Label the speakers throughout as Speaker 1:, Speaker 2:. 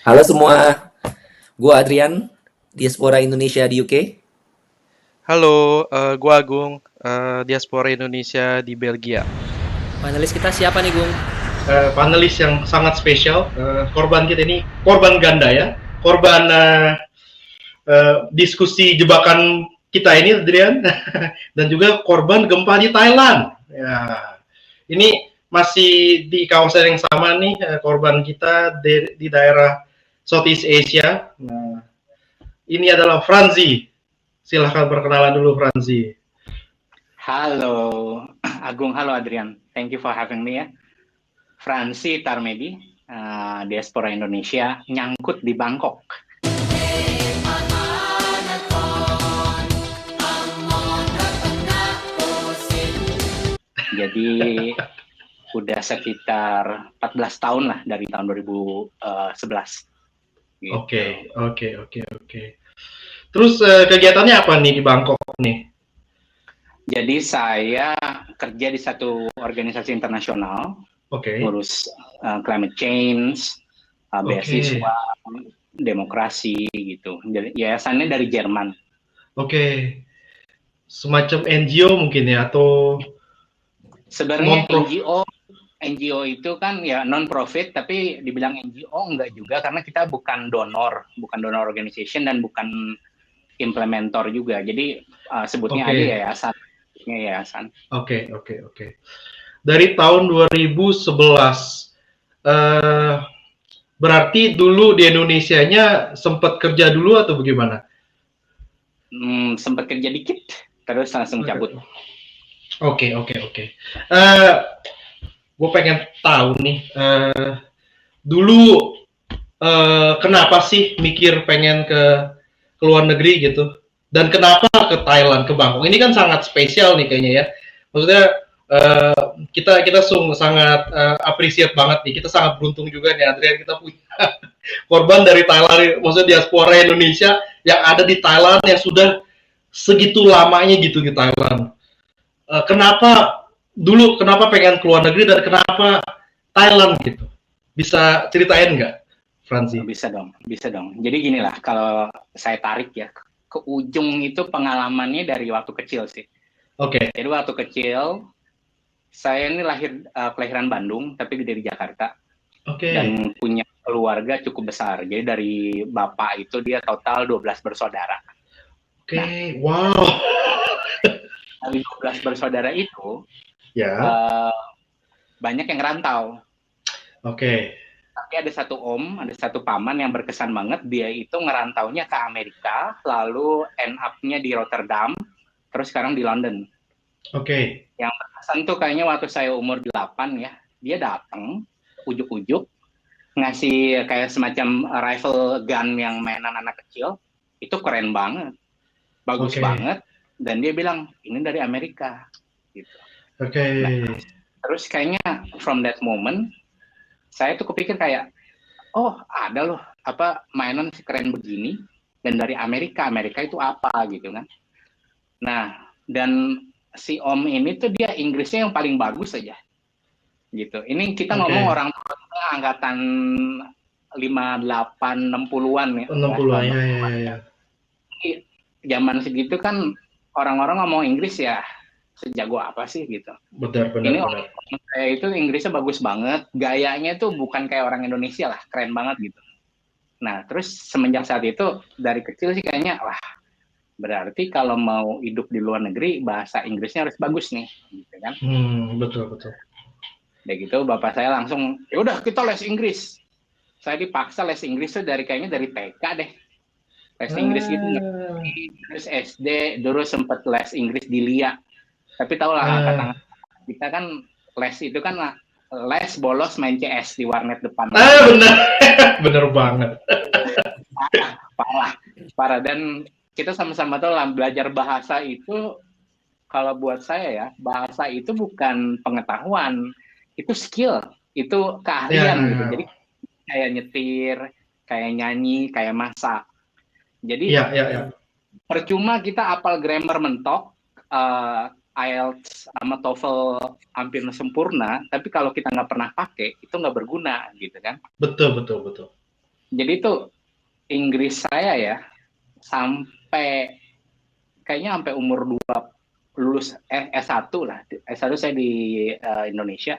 Speaker 1: Halo semua, gua Adrian, diaspora Indonesia di UK.
Speaker 2: Halo, gua Agung, diaspora Indonesia di Belgia.
Speaker 3: Panelis kita siapa nih, Gung?
Speaker 4: Panelis yang sangat spesial. Korban kita ini korban ganda ya, korban diskusi jebakan kita ini, Adrian, dan juga korban gempa di Thailand. Ya, ini masih di kawasan yang sama nih, korban kita di daerah Southeast Asia. Nah, ini adalah Franzi. Silahkan perkenalan dulu, Franzi.
Speaker 5: Halo Agung, halo Adrian. Thank you for having me ya. Fransi Tarmedi, diaspora Indonesia, nyangkut di Bangkok. Jadi udah sekitar 14 tahun lah dari tahun 2011. Gitu.
Speaker 4: Oke. Terus kegiatannya apa nih di Bangkok nih?
Speaker 5: Jadi saya kerja di satu organisasi internasional, ngurus climate change, beasiswa, demokrasi gitu. Jadi yayasannya dari Jerman.
Speaker 4: Oke. Semacam NGO mungkin ya, atau
Speaker 5: sebenarnya NGO itu kan ya non profit, tapi dibilang NGO enggak juga karena kita bukan donor organization dan bukan implementor juga. Jadi sebutnya aja yayasan.
Speaker 4: Oke. Dari tahun 2011 berarti dulu di Indonesianya sempat kerja dulu atau bagaimana?
Speaker 5: Sempat kerja dikit, terus langsung cabut.
Speaker 4: Oke. Gue pengen tahu nih, dulu kenapa sih mikir pengen ke luar negeri gitu? Dan kenapa ke Thailand, ke Bangkok? Ini kan sangat spesial nih kayaknya ya. Maksudnya kita sangat appreciate banget nih. Kita sangat beruntung juga nih, Adrian, kita punya korban dari Thailand, maksudnya diaspora Indonesia yang ada di Thailand yang sudah segitu lamanya gitu di Thailand. Kenapa pengen keluar negeri dan kenapa Thailand gitu? Bisa ceritain nggak, Franzi?
Speaker 5: Bisa dong. Jadi gini lah, kalau saya tarik ya ke ujung itu pengalamannya dari waktu kecil sih.
Speaker 4: Oke.
Speaker 5: Jadi waktu kecil saya ini kelahiran Bandung tapi gede di Jakarta. Dan punya keluarga cukup besar. Jadi dari bapak itu dia total 12 bersaudara.
Speaker 4: Wow.
Speaker 5: Dari 12 bersaudara itu banyak yang ngerantau. Tapi ada satu paman yang berkesan banget. Dia itu ngerantaunya ke Amerika, lalu end up-nya di Rotterdam, terus sekarang di London. Yang berkesan tuh kayaknya waktu saya umur 8 ya, dia datang ujuk-ujuk ngasih kayak semacam rifle gun yang mainan anak kecil. Itu keren banget, bagus banget, dan dia bilang ini dari Amerika gitu. Nah, terus kayaknya from that moment saya tuh kepikir kayak, oh ada loh apa mainan keren begini dan dari Amerika itu apa gitu kan. Nah, dan si Om ini tuh dia Inggrisnya yang paling bagus aja gitu. Ini kita ngomong orang tua angkatan 58 60-an ya.
Speaker 4: 60-an ya.
Speaker 5: Zaman segitu kan orang-orang ngomong Inggris ya sejago apa sih gitu.
Speaker 4: Benar.
Speaker 5: Ini orang saya itu Inggrisnya bagus banget, gayanya tuh bukan kayak orang Indonesia lah, keren banget gitu. Nah, terus semenjak saat itu dari kecil sih kayaknya wah berarti kalau mau hidup di luar negeri bahasa Inggrisnya harus bagus nih, gitu kan?
Speaker 4: Betul.
Speaker 5: Udah gitu bapak saya langsung ya udah kita les Inggris. Saya dipaksa les Inggris tuh kayaknya dari TK deh. Les Inggris gitu. Terus SD dulu sempet les Inggris di LIA. Tapi tau lah kata kita kan les itu kan les bolos main CS di warnet depan.
Speaker 4: Bener banget.
Speaker 5: Parah. Dan kita sama-sama tahu lah belajar bahasa itu kalau buat saya ya bahasa itu bukan pengetahuan, itu skill, itu keahlian gitu. Jadi kayak nyetir, kayak nyanyi, kayak masak. Jadi percuma kita apal grammar mentok, IELTS sama TOEFL hampir sempurna, tapi kalau kita nggak pernah pakai itu nggak berguna gitu kan.
Speaker 4: Betul.
Speaker 5: Jadi tuh Inggris saya ya sampai kayaknya sampai umur 2 lulus S1 lah. S1 saya di Indonesia.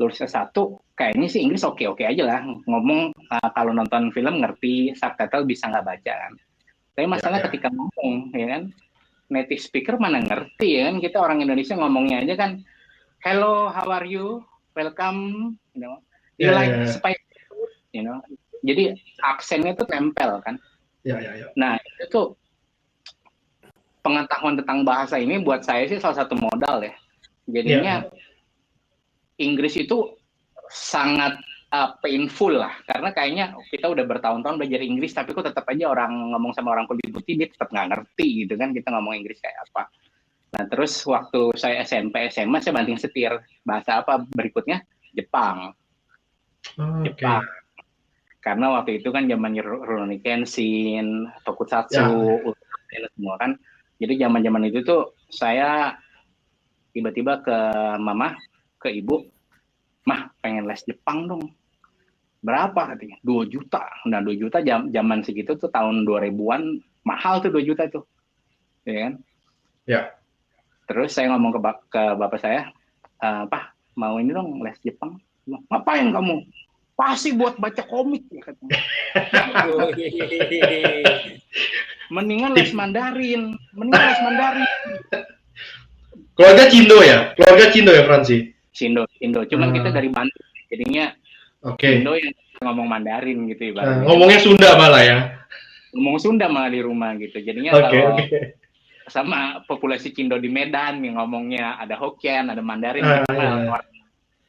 Speaker 5: Lulus S1 kayaknya sih Inggris oke-oke aja lah. Ngomong kalau nonton film ngerti, subtitle bisa nggak baca kan. Tapi masalah ketika ngomong ya kan, native speaker mana ngerti ya kan, kita orang Indonesia ngomongnya aja kan, hello, how are you, welcome, you like spicy food, jadi aksennya tuh nempel kan. Nah itu tuh pengetahuan tentang bahasa ini buat saya sih salah satu modal ya. Jadinya Inggris itu sangat painful lah, karena kayaknya kita udah bertahun-tahun belajar Inggris tapi kok tetap aja orang ngomong sama orang kulit putih dia tetap nggak ngerti gitu kan kita ngomong Inggris kayak apa. Nah terus waktu saya SMP SMA saya banting setir, bahasa apa berikutnya? Jepang. Jepang. Karena waktu itu kan zamannya Rurouni Kenshin, Tokusatsu, semua kan. Jadi zaman-zaman itu tuh saya tiba-tiba ke mama, ke ibu, mah pengen les Jepang dong. Berapa katanya? 2 juta. Nah 2 juta zaman segitu tuh tahun 2000-an mahal tuh 2 juta tuh. Ya kan?
Speaker 4: Ya.
Speaker 5: Terus saya ngomong ke bapak saya, Pak, mau ini dong les Jepang. Ngapain kamu? Pasti buat baca komik ya katanya. Mendingan les Mandarin.
Speaker 4: Keluarga Cindo ya Fransi?
Speaker 5: Cindo. Cuman kita dari Bandung, jadinya Cindo yang ngomong Mandarin gitu ibaratnya.
Speaker 4: Ngomongnya Sunda malah ya?
Speaker 5: Ngomong Sunda malah di rumah gitu. Jadinya kalau sama populasi Cindo di Medan yang ngomongnya ada Hokkien, ada Mandarin.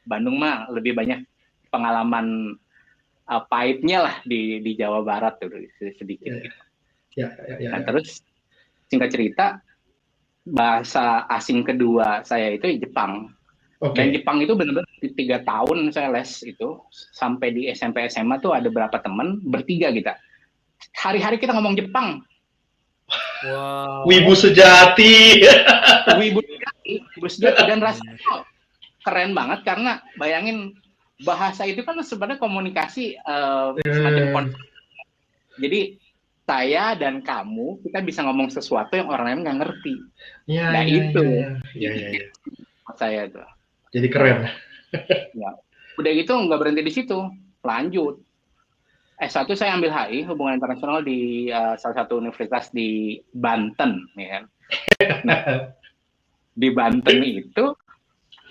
Speaker 5: Bandung mah lebih banyak pengalaman pahitnya lah di Jawa Barat tuh sedikit. Nah, terus singkat cerita, bahasa asing kedua saya itu Jepang. Dan Jepang itu benar-benar 3 tahun saya les itu, sampai di SMP SMA tuh ada berapa teman, bertiga kita. Hari-hari kita ngomong Jepang.
Speaker 3: Wow.
Speaker 4: Wibu sejati.
Speaker 5: Wibu sejati dan rasanya keren banget karena bayangin bahasa itu kan sebenarnya komunikasi semacam konflik. Jadi saya dan kamu kita bisa ngomong sesuatu yang orang lain nggak ngerti. Itu saya tuh.
Speaker 4: Jadi keren.
Speaker 5: Ya. Udah gitu nggak berhenti di situ, lanjut. S1 saya ambil HI, hubungan internasional di salah satu universitas di Banten, ya kan. Nah, di Banten itu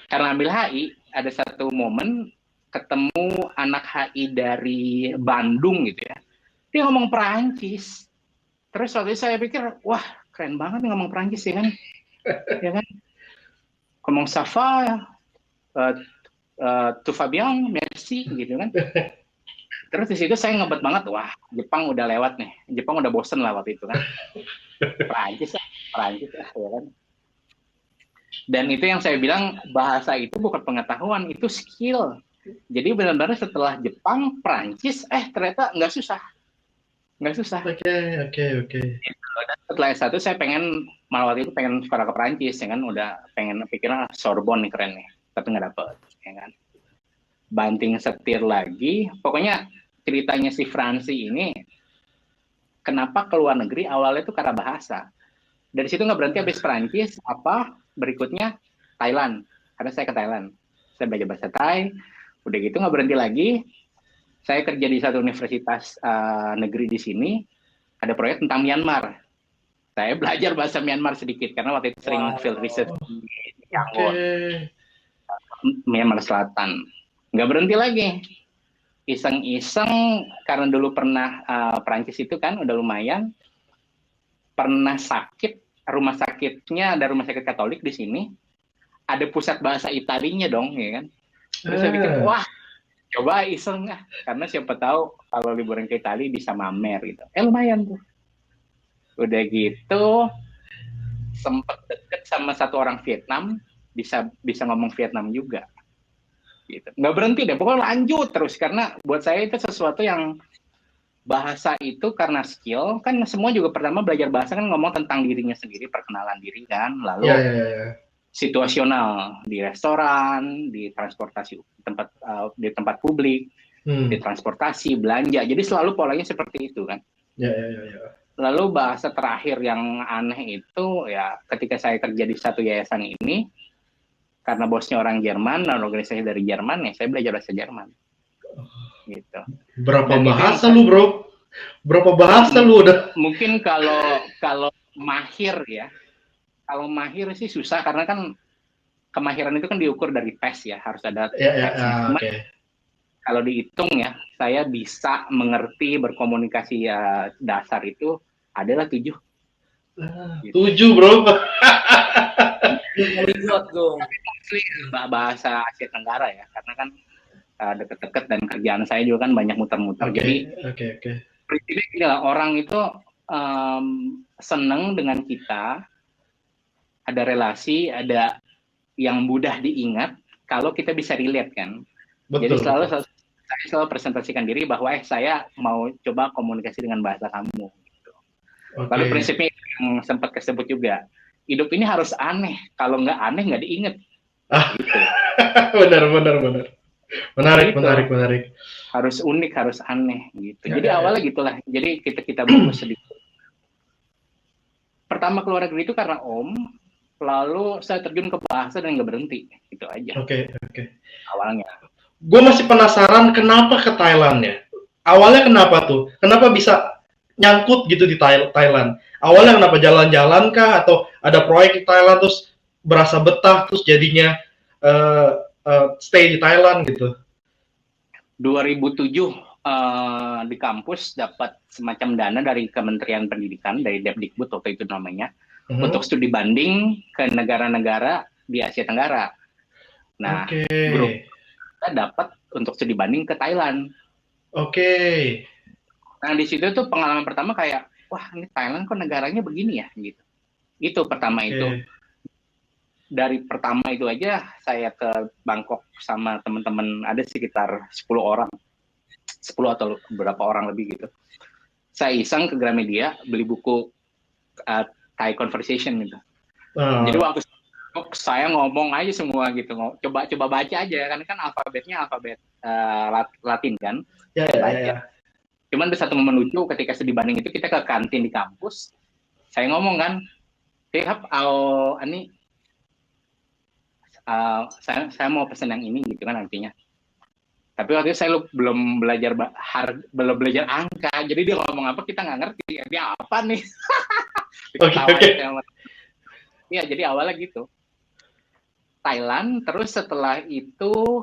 Speaker 5: karena ambil HI ada satu momen ketemu anak HI dari Bandung gitu ya. Dia ngomong Perancis. Terus waktu itu saya pikir, wah keren banget nih ngomong Perancis ya kan. Ya kan. Ngomong Safa, tout va bien, merci gitu kan. Terus di situ saya ngebet banget, wah Jepang udah lewat nih. Jepang udah bosen lah waktu itu kan. Perancis lah ya kan. Dan itu yang saya bilang bahasa itu bukan pengetahuan, itu skill. Jadi benar-benar setelah Jepang, Perancis, ternyata nggak susah.
Speaker 4: Oke.
Speaker 5: Dan setelah S1 saya malah waktu itu pengen sekolah ke Perancis, ya kan, udah pikiran Sorbonne nih keren nih, tapi nggak dapet, ya kan. Banting setir lagi, pokoknya ceritanya si Fransi ini, kenapa ke luar negeri awalnya itu karena bahasa. Dari situ nggak berhenti habis Perancis, berikutnya Thailand, karena saya ke Thailand, saya belajar bahasa Thai, udah gitu nggak berhenti lagi, saya kerja di satu universitas negeri di sini, ada proyek tentang Myanmar. Saya belajar bahasa Myanmar sedikit, karena waktu itu sering field research di Yangon, Myanmar Selatan. Nggak berhenti lagi. Iseng-iseng, karena dulu pernah Perancis itu kan udah lumayan, pernah sakit, rumah sakitnya ada rumah sakit Katolik di sini, ada pusat bahasa Italinya dong, ya kan. Terus saya pikir, wah, coba iseng lah, karena siapa tahu kalau liburan ke Italia bisa mamer gitu. Lumayan tuh. Udah gitu, sempet deket sama satu orang Vietnam, bisa ngomong Vietnam juga. Gitu. Nggak berhenti deh, pokoknya lanjut terus, karena buat saya itu sesuatu yang bahasa itu karena skill, kan semua juga pertama belajar bahasa kan ngomong tentang dirinya sendiri, perkenalan diri kan, lalu situasional di restoran, di transportasi, di tempat publik, di transportasi, belanja. Jadi selalu polanya seperti itu kan.
Speaker 4: Ya.
Speaker 5: Lalu bahasa terakhir yang aneh itu ya ketika saya kerja di satu yayasan ini, karena bosnya orang Jerman dan organisasi dari Jerman, ya saya belajar bahasa Jerman. Gitu.
Speaker 4: Berapa
Speaker 5: Dan
Speaker 4: bahasa lu, bro? Berapa bahasa lu udah?
Speaker 5: Mungkin kalau mahir ya, kalau mahir sih susah karena kan kemahiran itu kan diukur dari tes ya, harus ada tesnya. Cuma
Speaker 4: Oke.
Speaker 5: kalau dihitung ya, saya bisa mengerti berkomunikasi ya dasar itu adalah 7.
Speaker 4: 7, bro.
Speaker 3: Polyglot, Gung.
Speaker 5: Bahasa Asia Tenggara ya, karena kan deket-deket dan kerjaan saya juga kan banyak muter-muter. Jadi
Speaker 4: Oke.
Speaker 5: prinsipnya gini lah, orang itu seneng dengan kita, ada relasi, ada yang mudah diingat kalau kita bisa relate kan. Jadi saya selalu presentasikan diri bahwa saya mau coba komunikasi dengan bahasa kamu. Gitu. Lalu prinsipnya yang sempat kesebut juga, hidup ini harus aneh. Kalau nggak aneh nggak diinget. Gitu.
Speaker 4: Benar. Menarik.
Speaker 5: Harus unik, harus aneh gitu. Jadi awalnya gitulah. Jadi kita bungkus sedikit. Pertama keluar negeri itu karena Om, lalu saya terjun ke bahasa dan nggak berhenti. Itu aja.
Speaker 4: Oke.
Speaker 5: Awalnya.
Speaker 4: Gue masih penasaran kenapa ke Thailand ya. Awalnya kenapa tuh? Kenapa bisa nyangkut gitu di Thailand? Awalnya kenapa jalan-jalan kah? Atau ada proyek di Thailand terus berasa betah terus jadinya stay di Thailand gitu?
Speaker 5: 2007 di kampus dapat semacam dana dari Kementerian Pendidikan, dari Depdikbud waktu itu namanya, untuk studi banding ke negara-negara di Asia Tenggara. Nah, grup kita dapat untuk studi banding ke Thailand. Nah, di situ tuh pengalaman pertama kayak, wah ini Thailand kok negaranya begini ya, gitu. Itu pertama itu. Dari pertama itu aja saya ke Bangkok sama teman-teman, ada sekitar 10 orang. 10 atau beberapa orang lebih gitu. Saya iseng ke Gramedia beli buku Thai Conversation gitu. Jadi waktu saya ngomong aja semua gitu, coba baca aja, karena kan alfabetnya alfabet Latin kan.
Speaker 4: Ya.
Speaker 5: Cuman ada satu momen lucu ketika studi banding itu, kita ke kantin di kampus, saya ngomong kan, saya mau pesan yang ini gitu kan artinya. Tapi waktu itu saya belum belajar angka, jadi dia ngomong apa kita nggak ngerti, dia apa nih. Iya, jadi awalnya gitu. Thailand, terus setelah itu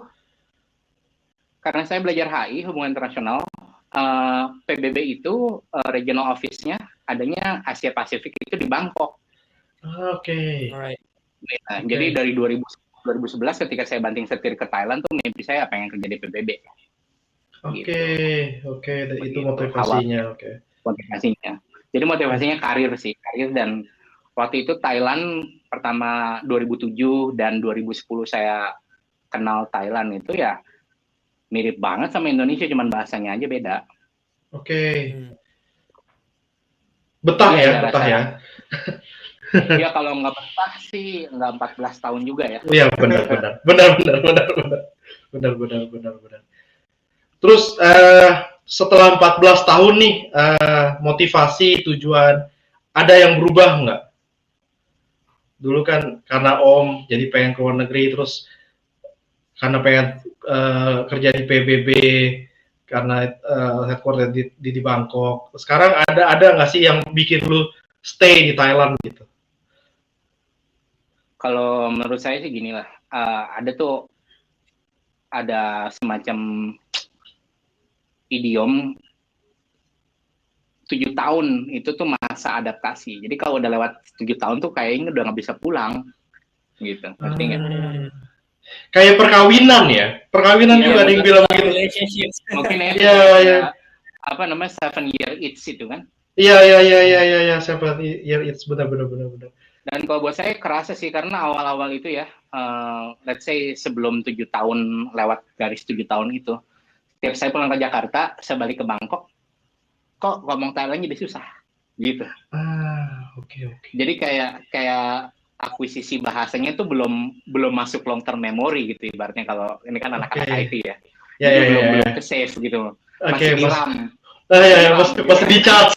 Speaker 5: karena saya belajar HI, hubungan internasional, PBB itu regional office-nya adanya Asia Pasifik itu di Bangkok.
Speaker 3: Alright.
Speaker 5: Nah, jadi dari 2011 ketika saya banting setir ke Thailand tuh mimpi saya pengen kerja di PBB.
Speaker 4: Itu motivasinya.
Speaker 5: Motivasinya. Jadi motivasinya karir dan waktu itu Thailand pertama 2007 dan 2010 saya kenal Thailand itu ya mirip banget sama Indonesia, cuman bahasanya aja beda.
Speaker 4: Betah ya.
Speaker 5: Ya kalau nggak betah sih nggak 14 tahun juga ya.
Speaker 4: Iya benar. Terus setelah 14 tahun nih motivasi, tujuan ada yang berubah nggak? Dulu kan karena Om jadi pengen keluar negeri, terus karena pengen kerja di PBB, karena headquarter di Bangkok. Sekarang ada nggak sih yang bikin lu stay di Thailand gitu?
Speaker 5: Kalau menurut saya sih gini lah, ada semacam idiom 7 tahun itu tuh masa adaptasi. Jadi kalau udah lewat 7 tahun tuh kayaknya udah nggak bisa pulang, gitu. Ngerti nggak?
Speaker 4: Kayak perkawinan ya? Perkawinan juga ada yang bilang gitu.
Speaker 5: Mungkin
Speaker 4: ya.
Speaker 5: Apa namanya 7 year itch itu kan?
Speaker 4: Iya, 7 year itch, benar.
Speaker 5: Dan kalau buat saya kerasa sih karena awal-awal itu ya, let's say sebelum 7 tahun lewat garis 7 tahun itu, setiap saya pulang ke Jakarta, saya balik ke Bangkok, kok ngomong Thailand jadi susah, gitu.
Speaker 4: Oke.
Speaker 5: Jadi kayak akuisisi bahasanya itu belum masuk long term memory gitu ibaratnya, kalau ini kan anak-anak IT ya.
Speaker 4: Ya,
Speaker 5: Jadi
Speaker 4: ya, ya,
Speaker 5: belum
Speaker 4: ya.
Speaker 5: ke save gitu.
Speaker 4: Oke,
Speaker 5: Masih di
Speaker 4: Mas.
Speaker 5: RAM.
Speaker 4: Ya, masih di charge,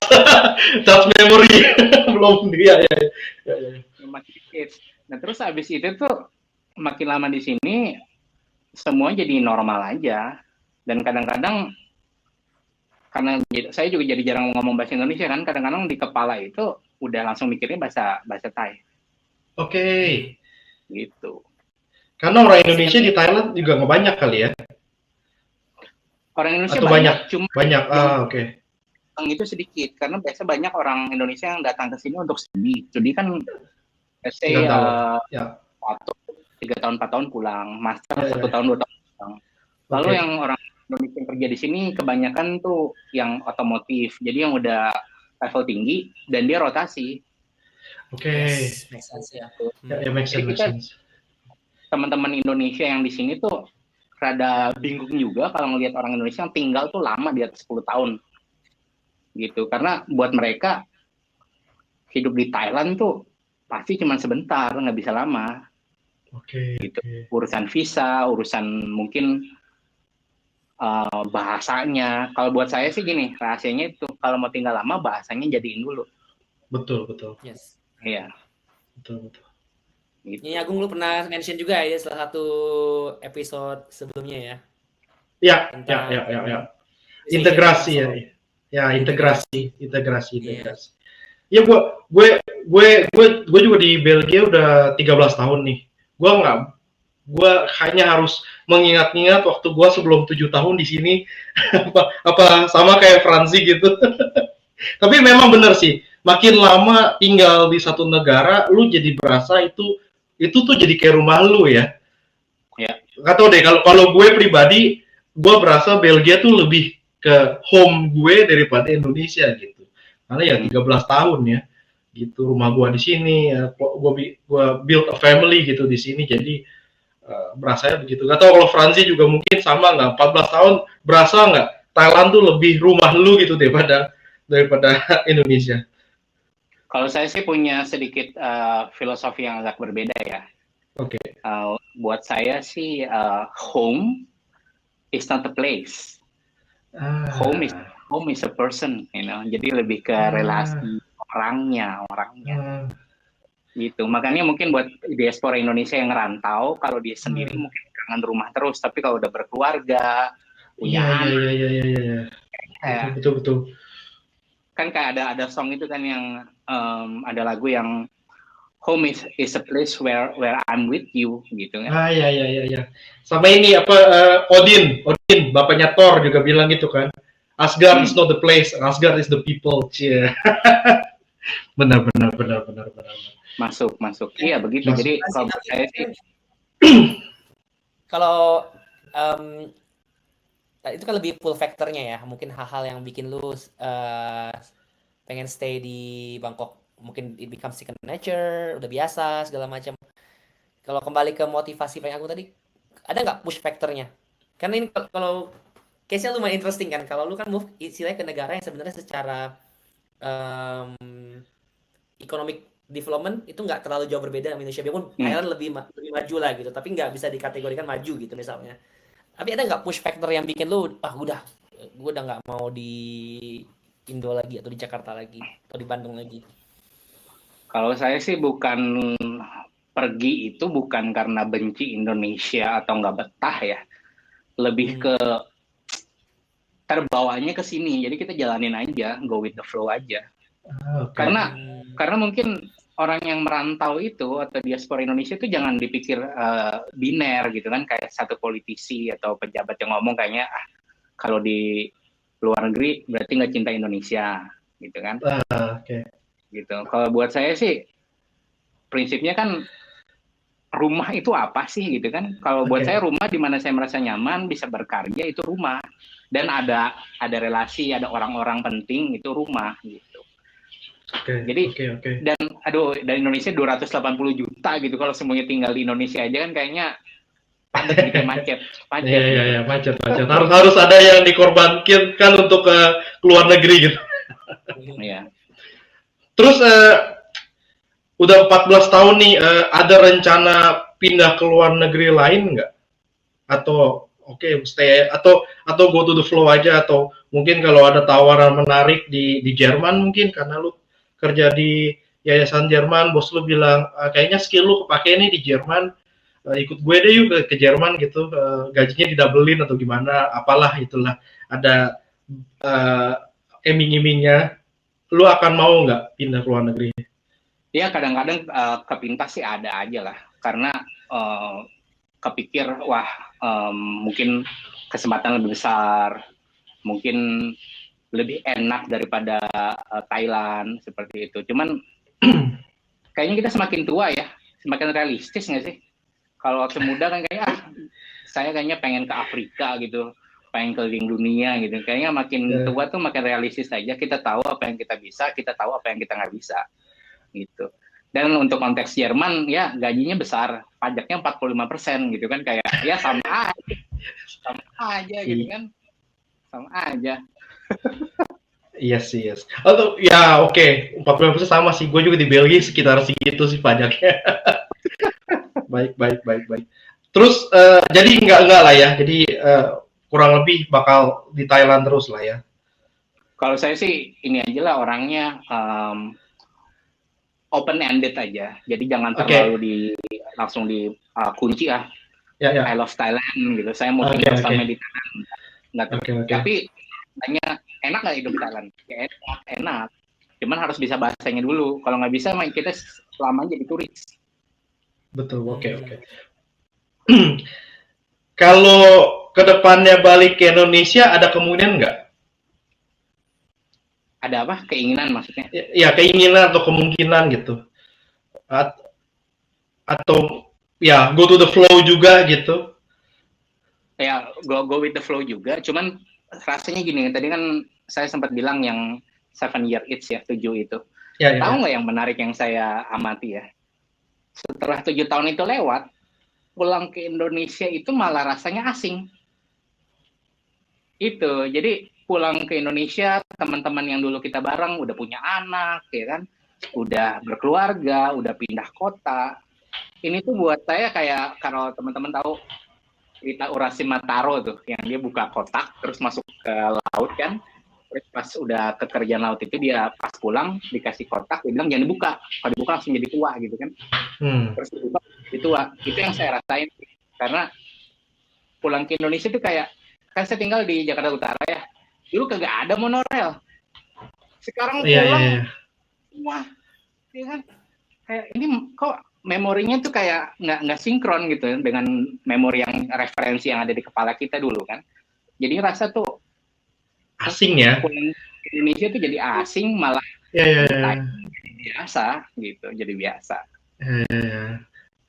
Speaker 4: charge memory, belum dia, ya, ya, ya.
Speaker 5: Masih di save. Nah, terus habis itu tuh makin lama di sini semua jadi normal aja. Dan kadang-kadang karena saya juga jadi jarang ngomong bahasa Indonesia kan, kadang-kadang di kepala itu udah langsung mikirnya bahasa Thai
Speaker 4: Oke,
Speaker 5: gitu.
Speaker 4: karena orang Indonesia di Thailand juga nggak banyak kali ya?
Speaker 5: Orang Indonesia
Speaker 4: Atau
Speaker 5: banyak, cuma
Speaker 4: banyak.
Speaker 5: yang
Speaker 4: Oke.
Speaker 5: itu sedikit karena biasa banyak orang Indonesia yang datang ke sini untuk studi. Studi kan let's say
Speaker 4: 3 tahun. Ya.
Speaker 5: 3 tahun 4 tahun pulang, master
Speaker 4: Ya, ya.
Speaker 5: 1 tahun 2 tahun pulang. Lalu
Speaker 4: Oke.
Speaker 5: yang orang Indonesia yang kerja di sini kebanyakan tuh yang otomotif. Jadi yang udah level tinggi dan dia rotasi.
Speaker 4: Oke.
Speaker 1: Yes, make sense ya.
Speaker 4: Ya, make
Speaker 5: Jadi
Speaker 4: sense.
Speaker 5: teman-teman Indonesia yang di sini tuh rada bingung juga kalau ngelihat orang Indonesia yang tinggal tuh lama di atas 10 tahun. Gitu. Karena buat mereka hidup di Thailand tuh pasti cuma sebentar, nggak bisa lama.
Speaker 4: Oke.
Speaker 5: Gitu. Urusan visa, urusan mungkin bahasanya. Kalau buat saya sih gini, rahasianya itu kalau mau tinggal lama bahasanya jadiin dulu.
Speaker 4: Betul.
Speaker 1: Yes.
Speaker 5: Iya.
Speaker 4: Betul.
Speaker 5: Gitu.
Speaker 1: Ini Agung lu pernah mention juga ya salah satu episode sebelumnya ya.
Speaker 4: Ya.
Speaker 1: Tentang
Speaker 4: Integrasi ya. Ya, integrasi.
Speaker 1: Iya.
Speaker 4: Ya, gue juga di Belgia udah 13 tahun nih. Gue hanya harus mengingat-ingat waktu gue sebelum 7 tahun di sini apa sama kayak Franzi gitu. Tapi memang benar sih, makin lama tinggal di satu negara, lu jadi berasa itu tuh jadi kayak rumah lu ya.
Speaker 5: Ya.
Speaker 4: Gak tau deh, kalau gue pribadi, gue berasa Belgia tuh lebih ke home gue daripada Indonesia gitu. Karena ya 13 tahun ya, gitu. Rumah gue di sini, gue build a family gitu di sini, jadi berasanya begitu. Gak tau kalau Franzi juga mungkin sama nggak? 14 tahun berasa nggak? Thailand tuh lebih rumah lu gitu daripada Indonesia.
Speaker 5: Kalau saya sih punya sedikit filosofi yang agak berbeda ya.
Speaker 4: Oke.
Speaker 5: Buat saya sih home is not a place. Home is a person, you know. Jadi lebih ke relasi orangnya. Gitu. Makanya mungkin buat diaspora Indonesia yang ngerantau, kalau dia sendiri mungkin kangen rumah terus, tapi kalau udah berkeluarga, punya anak,
Speaker 4: betul.
Speaker 5: Kan kayak ada song itu kan yang ada lagu yang home is a place where I'm with you gitu kan.
Speaker 4: Iya. Sama ini Odin, bapaknya Thor juga bilang gitu kan. Asgard is not the place, Asgard is the people. Yeah. Benar.
Speaker 5: Masuk. Iya begitu. Jadi kalau saya sih
Speaker 1: kalau itu kan lebih pull factornya ya. Mungkin hal-hal yang bikin lu pengen stay di Bangkok. Mungkin it becomes second nature, udah biasa segala macam. Kalau kembali ke motivasi pengen aku tadi, ada nggak push factornya? Karena ini kalau case-nya lumayan interesting kan. Kalau lu kan move istilahnya ke negara yang sebenarnya secara economic development itu nggak terlalu jauh berbeda dengan Indonesia, biarpun Thailand lebih maju lah gitu, tapi nggak bisa dikategorikan maju gitu misalnya. Tapi ada nggak push factor yang bikin lu gue udah nggak mau di Indo lagi atau di Jakarta lagi atau di Bandung lagi?
Speaker 5: Kalau saya sih bukan pergi itu bukan karena benci Indonesia atau nggak betah ya, lebih ke terbawanya ke sini, jadi kita jalanin aja, go with the flow aja. Karena mungkin orang yang merantau itu atau diaspora Indonesia itu jangan dipikir biner gitu kan, kayak satu politisi atau pejabat yang ngomong kayaknya kalau di luar negeri berarti nggak cinta Indonesia gitu kan. Gitu. Kalau buat saya sih prinsipnya kan rumah itu apa sih gitu kan. Kalau buat saya rumah di mana saya merasa nyaman, bisa berkarya itu rumah. Dan ada relasi, ada orang-orang penting itu rumah gitu. Jadi dan dari Indonesia 280 juta gitu, kalau semuanya tinggal di Indonesia aja kan kayaknya padat gitu, macet.
Speaker 4: Iya, macet. Harus ada yang dikorbankan kan untuk ke luar negeri gitu.
Speaker 5: Iya.
Speaker 4: Terus udah 14 tahun nih, ada rencana pindah ke luar negeri lain nggak? Atau oke, stay atau go to the flow aja, atau mungkin kalau ada tawaran menarik di Jerman mungkin karena lu kerja di yayasan Jerman, bos lu bilang kayaknya skill lu kepake nih di Jerman, ikut gue deh yuk ke Jerman gitu, gajinya didabelin atau gimana, apalah itulah, ada iming-imingnya, lu akan mau nggak pindah ke luar negeri?
Speaker 5: Ya kadang-kadang kepintas sih ada aja lah, karena kepikir wah mungkin kesempatan lebih besar, mungkin lebih enak daripada Thailand seperti itu. Cuman kayaknya kita semakin tua ya, semakin realistis nggak sih? Kalau waktu muda kan kayaknya saya kayaknya pengen ke Afrika gitu, pengen keliling dunia gitu. Kayaknya makin tua tuh makin realistis aja. Kita tahu apa yang kita bisa, kita tahu apa yang kita nggak bisa gitu. Dan untuk konteks Jerman ya gajinya besar, pajaknya 45% gitu kan, kayak ya sama aja gitu kan, sama aja.
Speaker 4: Yes. Atau ya oke, 40% sama sih, gue juga di Belgia sekitar segitu sih pajaknya. Baik. Terus jadi enggak lah ya, jadi kurang lebih bakal di Thailand terus lah ya.
Speaker 5: Kalau saya sih ini aja lah orangnya open ended aja, jadi jangan terlalu langsung dikunci ya. I love Thailand gitu, saya mau tinggal sama di Thailand, nggak tahu. Tapi tanya enak nggak hidup di Thailand? Ya enak, cuman harus bisa bahasanya dulu. Kalau nggak bisa, main kita selama jadi turis.
Speaker 4: Betul, oke. Kalau kedepannya balik ke Indonesia, ada kemungkinan nggak?
Speaker 5: Ada apa? Keinginan maksudnya?
Speaker 4: Ya, keinginan atau kemungkinan gitu. Atau ya, go to the flow juga gitu.
Speaker 5: Ya, go with the flow juga. Cuman rasanya gini, tadi kan saya sempat bilang yang 7 year itch ya, 7 itu. Tahu nggak yang menarik yang saya amati ya? Setelah 7 tahun itu lewat, pulang ke Indonesia itu malah rasanya asing. Itu, jadi pulang ke Indonesia, teman-teman yang dulu kita bareng udah punya anak, ya kan, udah berkeluarga, udah pindah kota. Ini tuh buat saya kayak kalau teman-teman tahu cerita Urashima Taro tuh, yang dia buka kotak terus masuk ke laut kan, terus pas udah ke kerjaan laut itu dia pas pulang dikasih kotak, dia bilang jangan dibuka, kalau dibuka langsung jadi tua gitu kan. Terus dibuka jadi tua. Itu yang saya rasain, karena pulang ke Indonesia tuh kayak, kan saya tinggal di Jakarta Utara ya, dulu kagak ada monorail, sekarang pulang wah, ya kan, kayak ini kok memorinya tuh kayak nggak sinkron gitu dengan memori yang referensi yang ada di kepala kita dulu kan. Jadi rasa tuh
Speaker 4: asing ya.
Speaker 5: Indonesia tuh jadi asing, malah biasa gitu, jadi biasa.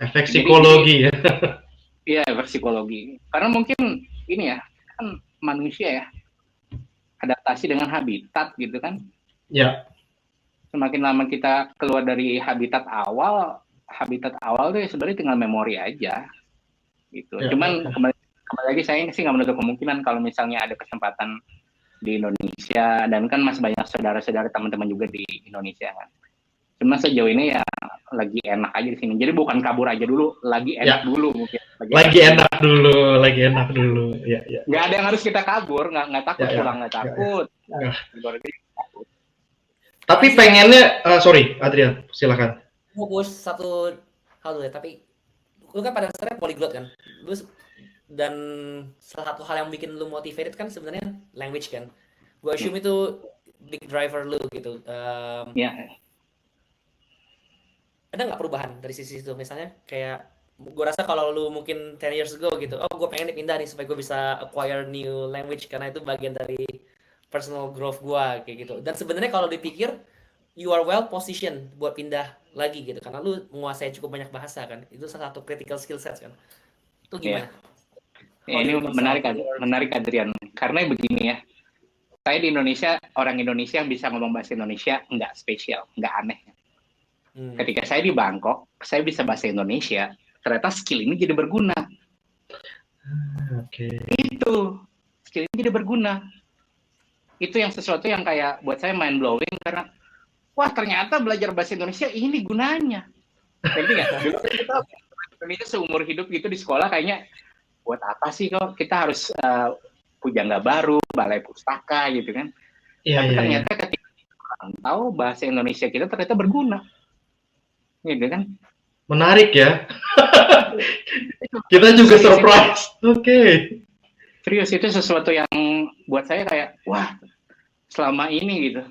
Speaker 4: Efek psikologi ya.
Speaker 5: Iya, efek psikologi. Karena mungkin ini ya, kan manusia ya, adaptasi dengan habitat gitu kan. Ya. Semakin lama kita keluar dari habitat awal tuh sebenarnya tinggal memori aja gitu. Cuman kembali lagi saya sih nggak menutup kemungkinan kalau misalnya ada kesempatan di Indonesia, dan kan masih banyak saudara-saudara teman-teman juga di Indonesia kan. Cuma sejauh ini ya lagi enak aja di sini. Jadi bukan kabur aja dulu, lagi enak dulu mungkin.
Speaker 4: Lagi enak dulu. Ya.
Speaker 5: Nggak ada yang harus kita kabur, nggak takut pulang, nggak takut.
Speaker 4: Tapi pengennya, sorry Adrian, silakan.
Speaker 1: Fokus satu hal dulu ya, tapi lu kan pada dasarnya polyglot kan, dan salah satu hal yang bikin lu motivated kan sebenarnya language kan. Gue assume itu big driver lu gitu. Ada nggak perubahan dari sisi itu? Misalnya kayak gue rasa kalau lu mungkin 10 years ago gitu, gue pengen pindah nih supaya gue bisa acquire new language karena itu bagian dari personal growth gue kayak gitu. Dan sebenarnya kalau dipikir you are well positioned buat pindah lagi gitu, karena lu menguasai cukup banyak bahasa kan. Itu salah satu critical skill set kan. Itu gimana?
Speaker 5: Ini menarik Adrian, karena begini ya, saya di Indonesia, orang Indonesia yang bisa ngomong bahasa Indonesia nggak spesial, nggak aneh. Ketika saya di Bangkok, saya bisa bahasa Indonesia, ternyata skill ini jadi berguna. Itu, skill ini jadi berguna. Itu yang sesuatu yang kayak buat saya mind blowing, karena wah ternyata belajar bahasa Indonesia ini gunanya. Ngerti nggak? Dulu kita Indonesia seumur hidup gitu di sekolah kayaknya buat apa sih kok kita harus pujangga baru, balai pustaka gitu kan.
Speaker 4: Iya,
Speaker 5: Tapi
Speaker 4: iya, iya.
Speaker 5: ternyata ketika orang tahu bahasa Indonesia kita ternyata berguna. Gitu kan.
Speaker 4: Menarik ya. Kita juga surprise. Oke.
Speaker 5: Serius itu sesuatu yang buat saya kayak, wah, selama ini gitu,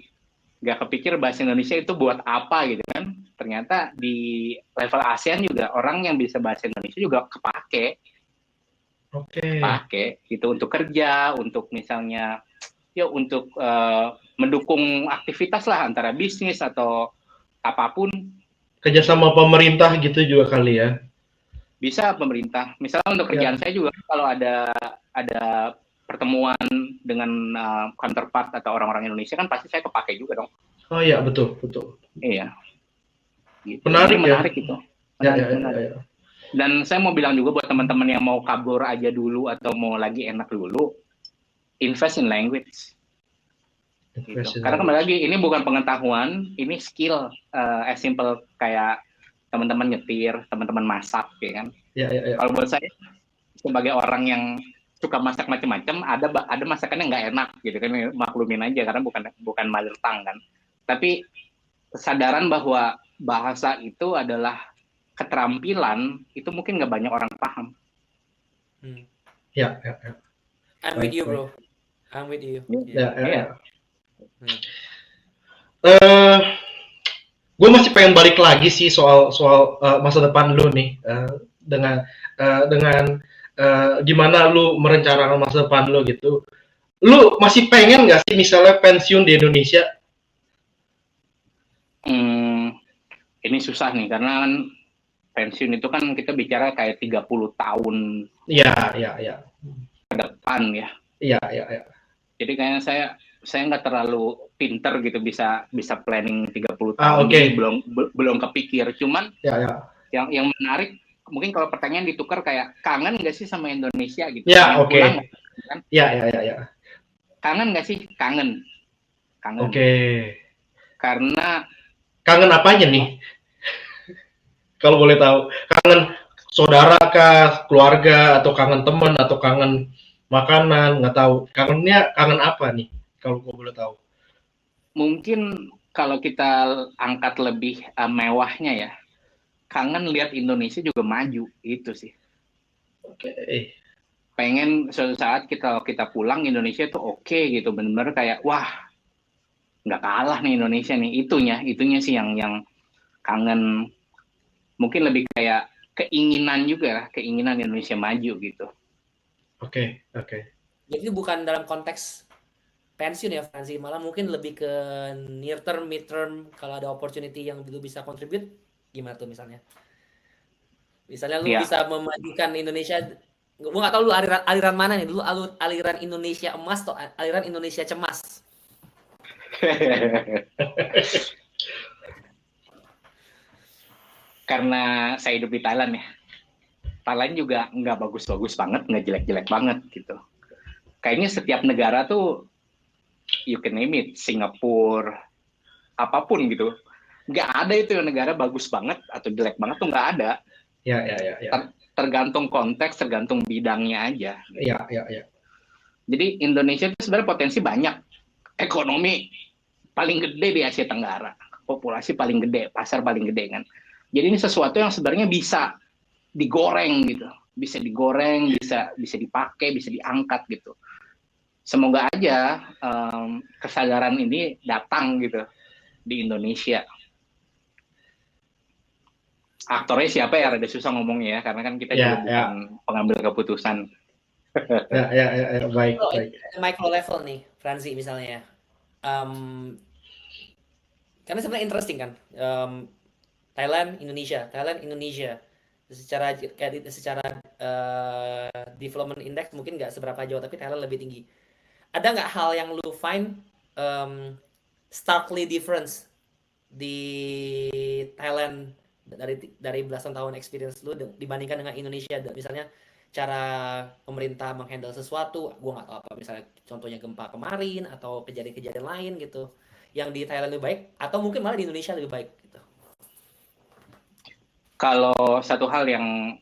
Speaker 5: nggak kepikir bahasa Indonesia itu buat apa gitu kan. Ternyata di level ASEAN juga orang yang bisa bahasa Indonesia juga kepake gitu untuk kerja, untuk misalnya ya untuk mendukung aktivitas lah antara bisnis atau apapun.
Speaker 4: Kerjasama pemerintah gitu juga kali ya.
Speaker 5: Bisa pemerintah. Misalnya untuk kerjaan saya juga kalau ada pertemuan dengan counterpart atau orang-orang Indonesia kan pasti saya kepake juga dong.
Speaker 4: Oh iya, betul.
Speaker 5: Iya. Gitu.
Speaker 4: Menarik
Speaker 5: itu.
Speaker 4: Menarik. Ya.
Speaker 5: Dan saya mau bilang juga buat teman-teman yang mau kabur aja dulu atau mau lagi enak dulu, invest in language. Gitu. Karena kembali lagi ini bukan pengetahuan, ini skill as simple kayak teman-teman nyetir, teman-teman masak, ya kan.
Speaker 4: Ya.
Speaker 5: Kalau buat saya sebagai orang yang suka masak macam-macam, ada masakan yang nggak enak gitu kan, maklumin aja karena bukan mother tongue kan. Tapi kesadaran bahwa bahasa itu adalah keterampilan itu mungkin nggak banyak orang paham.
Speaker 4: Ya.
Speaker 1: I'm with you, bro. I'm with you.
Speaker 4: Ya. Gue masih pengen balik lagi sih soal masa depan lu nih, dengan gimana lu merencanakan masa depan lu gitu. Lu masih pengen nggak sih misalnya pensiun di Indonesia?
Speaker 5: Ini susah nih karena kan pensiun itu kan kita bicara kayak 30 tahun
Speaker 4: Iya.
Speaker 5: ke depan ya.
Speaker 4: Iya.
Speaker 5: Jadi kayaknya saya nggak terlalu pinter gitu bisa planning 30 tahun.
Speaker 4: Okay.
Speaker 5: Jadi belum kepikir. Cuman
Speaker 4: ya.
Speaker 5: yang menarik mungkin kalau pertanyaan ditukar kayak kangen nggak sih sama Indonesia gitu?
Speaker 4: Ya, oke.
Speaker 5: Kan?
Speaker 4: Ya.
Speaker 5: Kangen nggak sih? Kangen.
Speaker 4: Oke.
Speaker 5: Karena
Speaker 4: kangen apanya nih? Kalau boleh tahu, kangen saudara kah, keluarga, atau kangen teman, atau kangen makanan, nggak tahu. Kangennya kangen apa nih? Kalau boleh tahu.
Speaker 5: Mungkin kalau kita angkat lebih mewahnya ya, kangen lihat Indonesia juga maju, itu sih.
Speaker 4: Oke.
Speaker 5: Pengen suatu saat kita pulang Indonesia itu oke gitu, benar-benar kayak wah nggak kalah nih Indonesia nih, itunya sih yang kangen. Mungkin lebih kayak keinginan Indonesia maju gitu.
Speaker 4: Oke.
Speaker 1: Jadi bukan dalam konteks pensiun ya, Fransi, malah mungkin lebih ke near term, mid term, kalau ada opportunity yang lu bisa contribute, gimana tuh misalnya? Misalnya lu bisa memajukan Indonesia, gue nggak tahu lu aliran mana nih, dulu aliran Indonesia emas atau aliran Indonesia cemas?
Speaker 5: Karena saya hidup di Thailand ya. Thailand juga nggak bagus-bagus banget, nggak jelek-jelek banget gitu. Kayaknya setiap negara tuh, you can name it, Singapura, apapun gitu. Nggak ada itu yang negara bagus banget atau jelek banget tuh nggak ada.
Speaker 4: Ya.
Speaker 5: Tergantung konteks, tergantung bidangnya aja.
Speaker 4: Ya.
Speaker 5: Jadi Indonesia itu sebenarnya potensi banyak. Ekonomi paling gede di Asia Tenggara. Populasi paling gede, pasar paling gede kan. Jadi ini sesuatu yang sebenarnya bisa digoreng gitu, bisa digoreng, bisa dipakai, bisa diangkat gitu. Semoga aja kesadaran ini datang gitu di Indonesia. Aktornya siapa ya? Rada susah ngomongnya ya, karena kan kita juga bukan pengambil keputusan.
Speaker 4: Ya, baik.
Speaker 1: Micro level nih, Fransi misalnya. Karena sebenarnya interesting kan. Thailand, Indonesia. Secara development index mungkin nggak seberapa jauh, tapi Thailand lebih tinggi. Ada nggak hal yang lu find starkly difference di Thailand dari belasan tahun experience lu dibandingkan dengan Indonesia? Misalnya cara pemerintah menghandle sesuatu, gue nggak tahu apa, misalnya contohnya gempa kemarin atau kejadian-kejadian lain gitu, yang di Thailand lebih baik atau mungkin malah di Indonesia lebih baik gitu.
Speaker 5: Kalau satu hal yang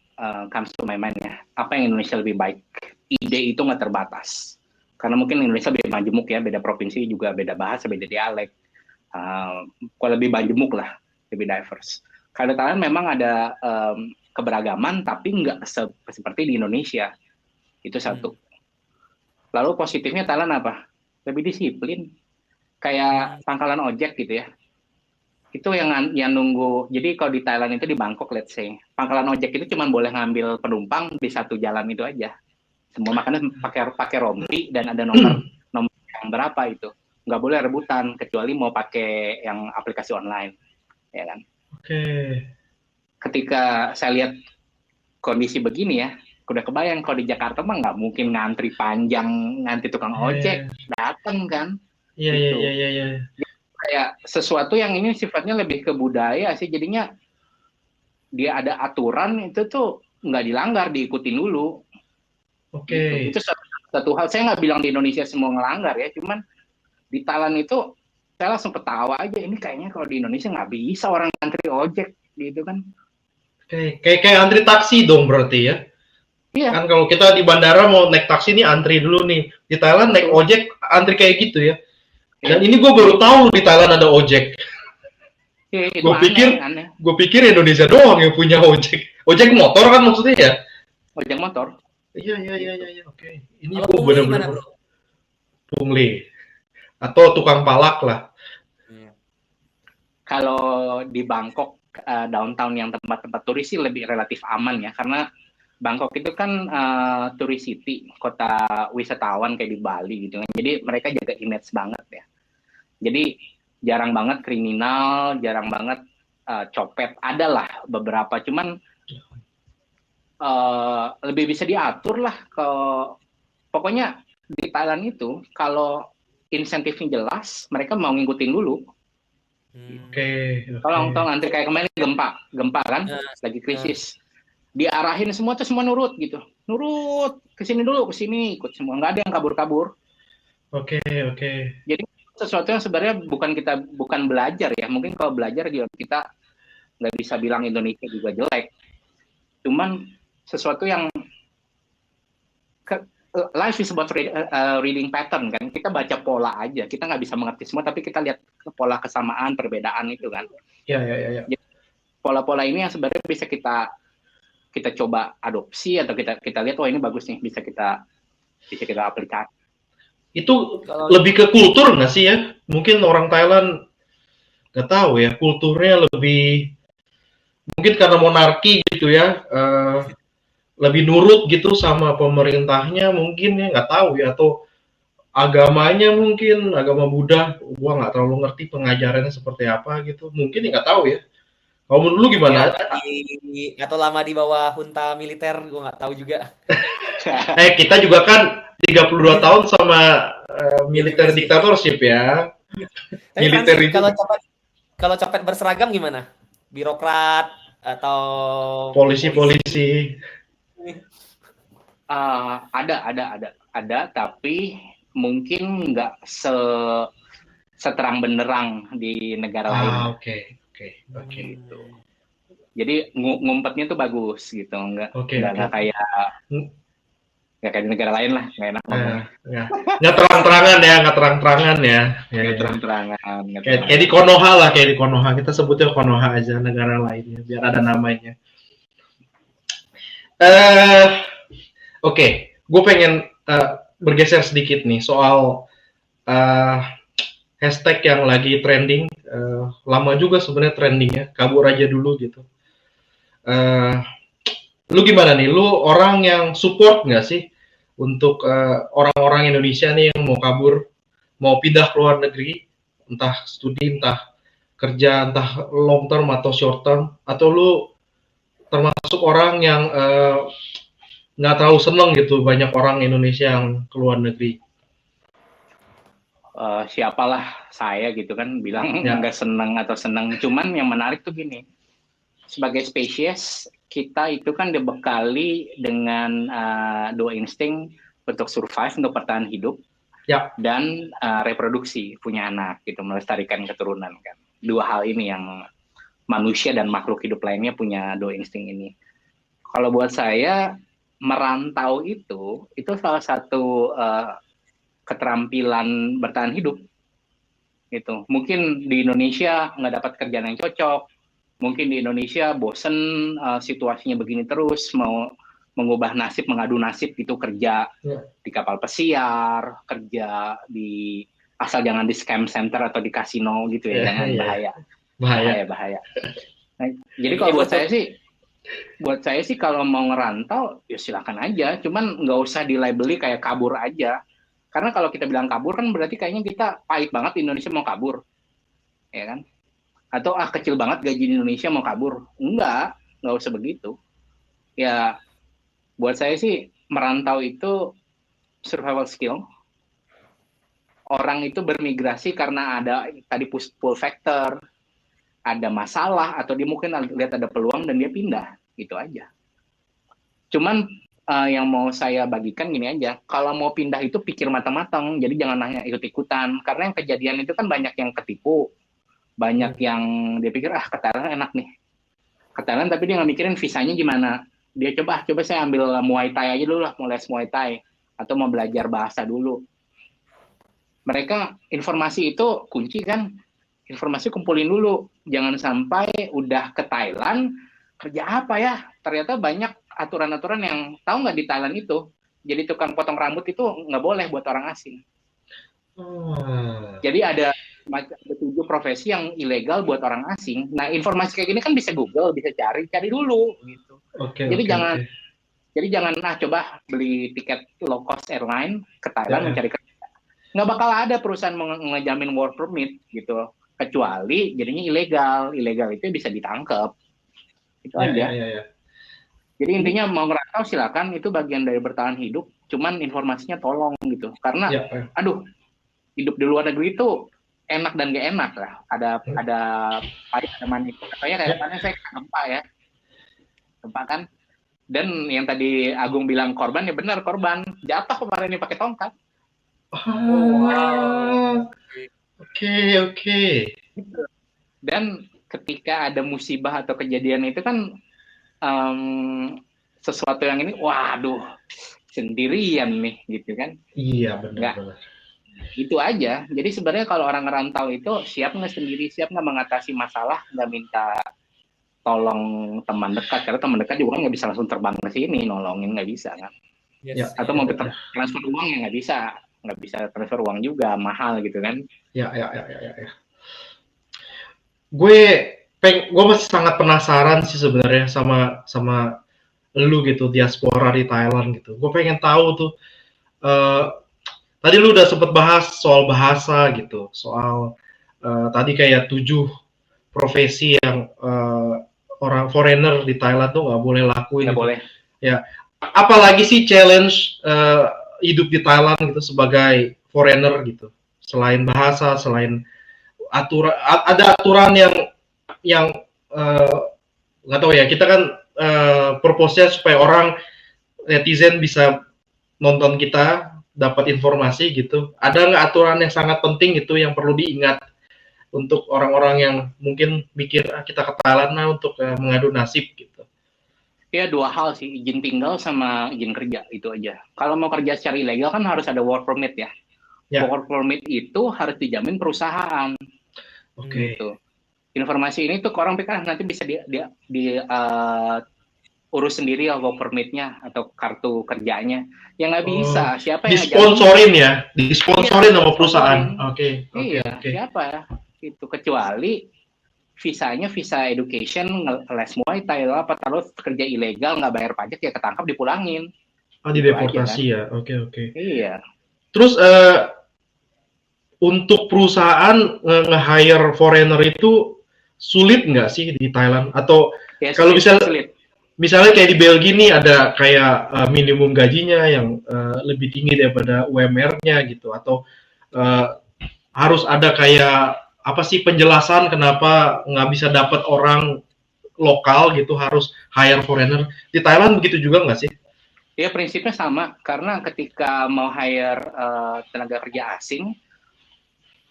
Speaker 5: comes to my mind ya. Apa yang Indonesia lebih baik? Ide itu nggak terbatas. Karena mungkin Indonesia beda majemuk ya, beda provinsi juga beda bahasa, beda dialek. Kalau lebih majemuk lah, lebih diverse. Kalau Thailand memang ada keberagaman, tapi nggak seperti di Indonesia. Itu satu. Lalu positifnya Thailand apa? Lebih disiplin. Kayak pangkalan ojek gitu ya. Itu yang nunggu. Jadi kalau di Thailand itu di Bangkok, let's say, pangkalan ojek itu cuma boleh ngambil penumpang di satu jalan itu aja. Semua makannya pakai rompi dan ada nomor yang berapa itu. Nggak boleh rebutan kecuali mau pakai yang aplikasi online, ya kan?
Speaker 4: Oke.
Speaker 5: Ketika saya lihat kondisi begini ya, udah kebayang kalau di Jakarta mah nggak mungkin ngantri panjang, ngantri tukang ojek datang kan?
Speaker 4: Iya.
Speaker 5: Kayak sesuatu yang ini sifatnya lebih ke budaya sih, jadinya dia ada aturan itu tuh nggak dilanggar, diikutin dulu.
Speaker 4: Oke.
Speaker 5: Gitu. Itu satu hal. Saya nggak bilang di Indonesia semua ngelanggar ya, cuman di Thailand itu saya langsung ketawa aja, ini kayaknya kalau di Indonesia nggak bisa orang antri ojek gitu kan.
Speaker 4: Kayak antri taksi dong berarti ya.
Speaker 5: Iya.
Speaker 4: Kan kalau kita di bandara mau naik taksi nih antri dulu nih. Di Thailand naik ojek antri kayak gitu ya. Dan ini gue baru tahu di Thailand ada ojek. Gue pikir Indonesia doang yang punya ojek. Ojek motor kan maksudnya ya?
Speaker 5: Ojek motor.
Speaker 4: Iya. Oke. Ini gue benar-benar pungli atau tukang palak lah.
Speaker 5: Kalau di Bangkok downtown yang tempat-tempat turis sih lebih relatif aman ya, karena Bangkok itu kan tourist city, kota wisatawan kayak di Bali gitu kan. Jadi mereka jaga image banget ya. Jadi jarang banget kriminal, jarang banget copet. Adalah beberapa, cuman lebih bisa diatur lah. Pokoknya di Thailand itu kalau insentifnya jelas, mereka mau ngikutin dulu.
Speaker 4: Oke.
Speaker 5: Tolong antri kayak kemarin gempa kan, lagi krisis. Diarahin semua tuh semua nurut gitu. Nurut, kesini dulu, kesini ikut semua. Nggak ada yang kabur-kabur.
Speaker 4: Oke.
Speaker 5: Jadi sesuatu yang sebenarnya bukan belajar ya. Mungkin kalau belajar juga kita nggak bisa bilang Indonesia juga jelek. Cuman sesuatu yang life is about reading pattern kan. Kita baca pola aja. Kita nggak bisa mengerti semua, tapi kita lihat pola kesamaan, perbedaan itu kan.
Speaker 4: Iya.
Speaker 5: Jadi, pola-pola ini yang sebenarnya bisa kita coba adopsi atau kita lihat, oh ini bagus nih, bisa kita aplikasi.
Speaker 4: Itu lebih ke kultur nggak sih ya? Mungkin orang Thailand nggak tahu ya, kulturnya lebih mungkin karena monarki gitu ya, lebih nurut gitu sama pemerintahnya mungkin ya, nggak tahu ya, atau agamanya mungkin agama Buddha, gua nggak terlalu ngerti pengajarannya seperti apa gitu, mungkin ya nggak tahu ya. Kalau menurut lu gimana?
Speaker 1: Atau lama di bawah junta militer, gue nggak tahu juga.
Speaker 4: Kita juga kan 32 tahun sama militer diktatorship ya.
Speaker 1: Militer itu. Kalau copet berseragam gimana? Birokrat atau
Speaker 4: polisi?
Speaker 5: Ada, tapi mungkin nggak seterang benderang di negara lain.
Speaker 4: Oke.
Speaker 5: Gitu. Jadi ngumpetnya tuh bagus gitu, nggak kayak di negara lain lah, nggak enak ngomongnya.
Speaker 4: Nggak terang-terangan ya. Kayak di Konoha lah, kita sebutnya Konoha aja, negara lainnya biar ada namanya. Oke. Gue pengen bergeser sedikit nih soal hashtag yang lagi trending, lama juga sebenarnya trendingnya, kabur aja dulu gitu. Lu gimana nih? Lu orang yang support nggak sih untuk orang-orang Indonesia nih yang mau kabur, mau pindah ke luar negeri, entah studi, entah kerja, entah long term atau short term, atau lu termasuk orang yang nggak terlalu seneng gitu banyak orang Indonesia yang ke luar negeri?
Speaker 5: Siapalah saya gitu kan bilang nggak seneng atau seneng, cuman yang menarik tuh gini, sebagai spesies kita itu kan dibekali dengan dua insting untuk survive, untuk bertahan hidup, dan reproduksi, punya anak gitu, melestarikan keturunan kan. Dua hal ini yang manusia dan makhluk hidup lainnya punya dua insting ini. Kalau buat saya merantau itu salah satu keterampilan bertahan hidup. Gitu. Mungkin di Indonesia nggak dapat kerjaan yang cocok, mungkin di Indonesia bosen situasinya begini terus, mau mengubah nasib, mengadu nasib gitu, kerja di kapal pesiar, kerja di asal jangan di scam center atau di kasino gitu ya, jangan bahaya. Nah, jadi kalau buat saya sih kalau mau ngerantau ya silakan aja, cuman nggak usah dilabeli kayak kabur aja. Karena kalau kita bilang kabur kan berarti kayaknya kita pahit banget di Indonesia mau kabur, ya kan? Atau kecil banget gaji di Indonesia mau kabur. Nggak usah begitu. Ya buat saya sih merantau itu survival skill. Orang itu bermigrasi karena ada tadi pull factor, ada masalah, atau dia mungkin lihat ada peluang dan dia pindah, gitu aja. Cuman yang mau saya bagikan gini aja, kalau mau pindah itu pikir matang-matang, jadi jangan hanya ikut-ikutan, karena yang kejadian itu kan banyak yang ketipu, banyak yang dia pikir ke Thailand enak nih, ke Thailand tapi dia nggak mikirin visanya gimana, dia coba saya ambil Muay Thai aja dulu lah, mau les Muay Thai, atau mau belajar bahasa dulu. Mereka informasi itu kunci kan, informasi kumpulin dulu, jangan sampai udah ke Thailand, kerja apa ya, ternyata banyak aturan-aturan yang tahu nggak di Thailand itu, jadi tukang potong rambut itu nggak boleh buat orang asing. Jadi ada 7 profesi yang ilegal buat orang asing. Nah informasi kayak gini kan bisa Google, bisa cari dulu gitu. Jadi jangan coba beli tiket low cost airline ke Thailand mencari kerja. Nggak bakal ada perusahaan ngejamin work permit gitu, kecuali jadinya ilegal itu bisa ditangkap. Itu aja. Jadi intinya mau ngerantau silakan, itu bagian dari bertahan hidup, cuman informasinya tolong gitu. Karena hidup di luar negeri itu enak dan gak enak lah. Ada pahit, ada manis. Katanya kayak mana saya gempa ya. Gempa kan. Dan yang tadi Agung bilang korban, ya benar korban. Jatuh kemarin ini pakai tongkat.
Speaker 4: Oke.
Speaker 5: Dan ketika ada musibah atau kejadian itu kan sesuatu yang ini, waduh, sendirian nih, gitu kan?
Speaker 4: Iya, benar.
Speaker 5: Itu aja. Jadi sebenarnya kalau orang ngerantau itu siap nggak sendiri, siap nggak mengatasi masalah, nggak minta tolong teman dekat, karena teman dekat juga nggak bisa langsung terbang ke sini, nolongin nggak bisa kan? Atau mau transfer uang ya nggak bisa transfer uang juga, mahal gitu kan?
Speaker 4: Ya. Gue masih sangat penasaran sih sebenarnya sama lu gitu, diaspora di Thailand gitu. Gue pengen tahu tuh, tadi lu udah sempet bahas soal bahasa gitu, soal tadi kayak 7 profesi yang orang foreigner di Thailand tuh nggak boleh lakuin.
Speaker 5: Nggak boleh.
Speaker 4: Ya, apalagi sih challenge hidup di Thailand gitu sebagai foreigner gitu, selain bahasa, selain aturan, ada aturan yang nggak tahu ya, kita kan purpose-nya supaya orang netizen bisa nonton kita, dapat informasi gitu. Ada nggak aturan yang sangat penting itu yang perlu diingat untuk orang-orang yang mungkin mikir kita ke Thailand untuk mengadu nasib gitu?
Speaker 5: Ya 2 hal sih, izin tinggal sama izin kerja, itu aja. Kalau mau kerja secara ilegal kan harus ada work permit ya. Work permit itu harus dijamin perusahaan. Gitu. Informasi ini tuh orang pikir nanti bisa urus sendiri ya work permitnya atau kartu kerjanya. Ya nggak bisa. Siapa yang
Speaker 4: disponsorin sama perusahaan. Oke.
Speaker 5: Siapa ya? Itu kecuali visanya visa education, les Muay Thai apa, terus kerja ilegal nggak bayar pajak ya ketangkap dipulangin.
Speaker 4: Dideportasi ya. Oke.
Speaker 5: Iya.
Speaker 4: Terus untuk perusahaan nge-hire foreigner itu sulit nggak sih di Thailand? Atau kalau misalnya kayak di Belgia nih ada kayak minimum gajinya yang lebih tinggi daripada UMR-nya gitu, atau harus ada kayak apa sih penjelasan kenapa nggak bisa dapat orang lokal gitu, harus hire foreigner? Di Thailand begitu juga nggak sih?
Speaker 5: Ya prinsipnya sama, karena ketika mau hire tenaga kerja asing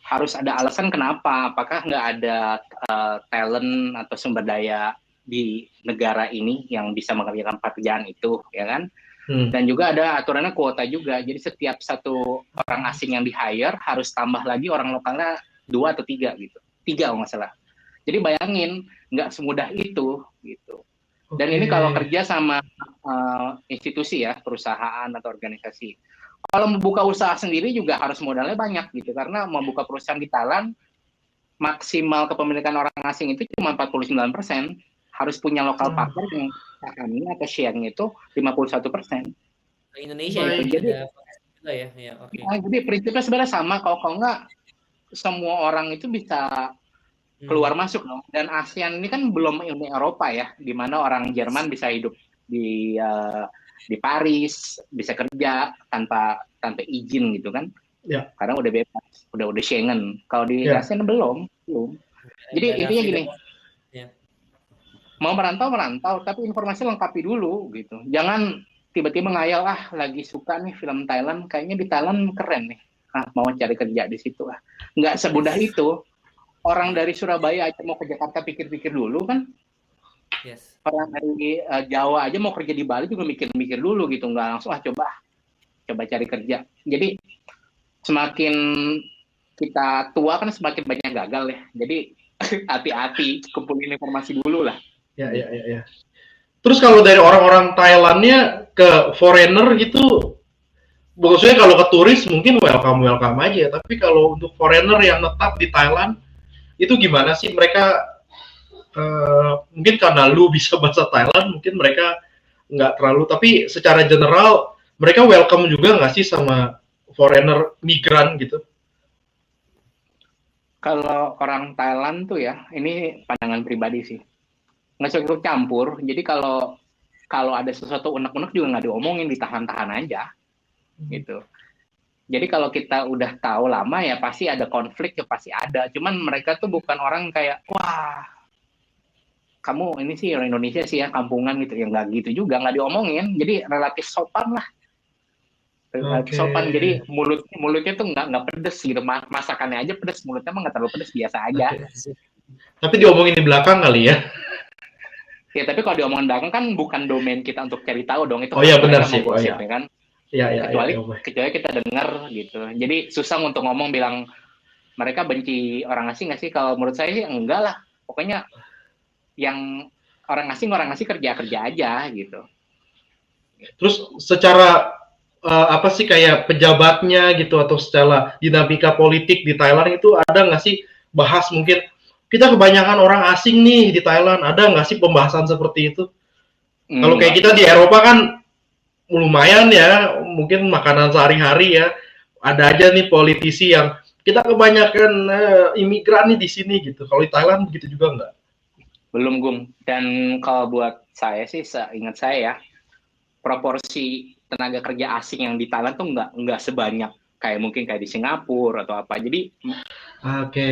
Speaker 5: harus ada alasan kenapa. Apakah nggak ada talent atau sumber daya di negara ini yang bisa mengerjakan pekerjaan itu, ya kan?
Speaker 4: Hmm.
Speaker 5: Dan juga ada aturannya kuota juga. Jadi setiap satu orang asing yang di-hire harus tambah lagi orang lokalnya 2 atau 3 gitu. 3 kalau nggak salah. Jadi bayangin, nggak semudah itu gitu. Dan ini kalau kerja sama institusi ya, perusahaan atau organisasi. Kalau membuka usaha sendiri juga harus modalnya banyak gitu. Karena membuka perusahaan di Thailand, maksimal kepemilikan orang asing itu cuma 49%. Harus punya lokal partner yang sahamnya atau share-nya itu 51%.
Speaker 1: Indonesia
Speaker 4: Baik.
Speaker 1: ya, ada juga ya. Ya, oke.
Speaker 5: Nah, jadi prinsipnya sebenarnya sama. Kalau nggak, semua orang itu bisa keluar masuk dong. Dan ASEAN ini kan belum Uni Eropa ya, di mana orang Jerman bisa hidup di Paris, bisa kerja tanpa izin gitu kan?
Speaker 4: Ya.
Speaker 5: Karena udah bebas, udah Schengen. Kalau di
Speaker 4: Ya.
Speaker 5: ASEAN belum. Jadi intinya gini.
Speaker 1: Ya.
Speaker 5: Mau merantau, tapi informasi lengkapi dulu gitu. Jangan tiba-tiba ngayal, lagi suka nih film Thailand, kayaknya di Thailand keren nih. Mau cari kerja di situ. Nggak semudah itu. Orang dari Surabaya aja mau ke Jakarta pikir-pikir dulu kan.
Speaker 1: Yes.
Speaker 5: Orang dari Jawa aja mau kerja di Bali juga mikir-mikir dulu gitu. Nggak langsung, coba cari kerja. Jadi semakin kita tua kan semakin banyak gagal ya. Jadi hati-hati, kumpulin informasi dulu lah.
Speaker 4: Ya. Terus kalau dari orang-orang Thailandnya ke foreigner gitu, maksudnya kalau ke turis mungkin welcome aja. Tapi kalau untuk foreigner yang tetap di Thailand, itu gimana sih mereka? Mungkin karena lu bisa bahasa Thailand, mungkin mereka nggak terlalu. Tapi secara general, mereka welcome juga nggak sih sama foreigner migran gitu?
Speaker 5: Kalau orang Thailand tuh ya, ini pandangan pribadi sih. Nggak suka ikut campur. Jadi kalau ada sesuatu unek-unek juga nggak diomongin, ditahan-tahan aja gitu. Jadi kalau kita udah tahu lama ya pasti ada konflik, ya pasti ada. Cuman mereka tuh bukan orang kayak wah kamu ini sih orang Indonesia sih ya kampungan gitu, ya nggak gitu juga, nggak diomongin. Jadi relatif sopan lah. Relatif sopan. Jadi mulutnya tuh nggak pedes gitu. Masakannya aja pedes, mulutnya mah nggak terlalu pedes, biasa aja.
Speaker 4: Tapi diomongin di belakang kali ya?
Speaker 5: Ya, tapi kalau diomongin belakang kan bukan domain kita untuk cari tahu dong. Itu
Speaker 4: iya benar sih. Ya.
Speaker 5: Kan?
Speaker 4: Kecuali
Speaker 5: kita dengar gitu. Jadi susah untuk ngomong bilang mereka benci orang asing nggak sih? Kalau menurut saya sih enggak lah. Pokoknya yang orang asing kerja aja gitu.
Speaker 4: Terus secara apa sih kayak pejabatnya gitu atau secara dinamika politik di Thailand itu ada nggak sih bahas mungkin kita kebanyakan orang asing nih di Thailand, ada nggak sih pembahasan seperti itu? Kalau kayak kita di Eropa kan lumayan ya, mungkin makanan sehari-hari ya, ada aja nih politisi yang kita kebanyakan imigran nih di sini gitu. Kalau di Thailand begitu juga nggak?
Speaker 5: Belum, Gung. Dan kalau buat saya sih, seingat saya ya, proporsi tenaga kerja asing yang di Thailand tuh nggak sebanyak kayak mungkin kayak di Singapura atau apa. Jadi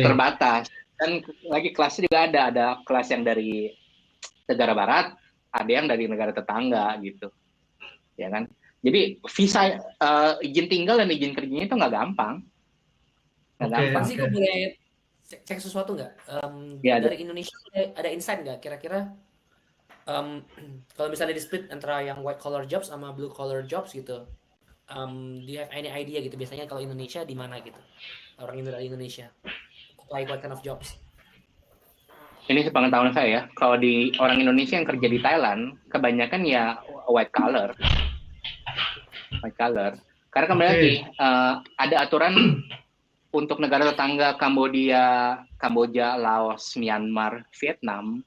Speaker 5: terbatas. Dan lagi kelasnya juga ada kelas yang dari negara barat, ada yang dari negara tetangga gitu, ya kan? Jadi visa izin tinggal dan izin kerjanya itu nggak gampang.
Speaker 1: Gampang sih. Gue boleh cek sesuatu nggak?
Speaker 5: Ya,
Speaker 1: dari Indonesia ada insight nggak kira-kira? Kalau misalnya di split antara yang white collar jobs sama blue collar jobs gitu, do you have any idea gitu? Biasanya kalau Indonesia di mana gitu? Orang dari Indonesia. Like what kind of jobs?
Speaker 5: Ini sepengetahuan saya ya, kalau di orang Indonesia yang kerja di Thailand, kebanyakan ya white collar. Karena kembali lagi, ada aturan untuk negara tetangga Kamboja, Laos, Myanmar, Vietnam,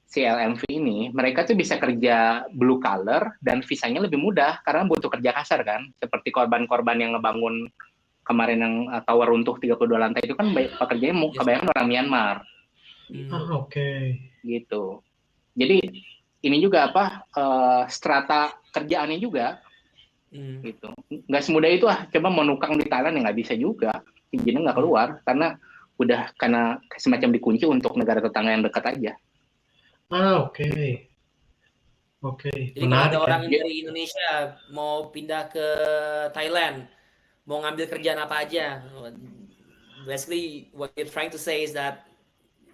Speaker 5: CLMV ini, mereka tuh bisa kerja blue collar dan visanya lebih mudah karena butuh kerja kasar kan, seperti korban-korban yang ngebangun kemarin yang tower runtuh 32 lantai itu kan pekerjanya kebanyakan orang Myanmar. Gitu. Jadi ini juga strata kerjaannya juga gitu. Nggak semudah itu coba mau nukang di Thailand ya nggak bisa juga, izinnya nggak keluar karena semacam dikunci untuk negara tetangga yang dekat aja.
Speaker 1: Jadi kalau ada orang dari Indonesia mau pindah ke Thailand, mau ngambil kerjaan apa aja, basically what you're trying to say is that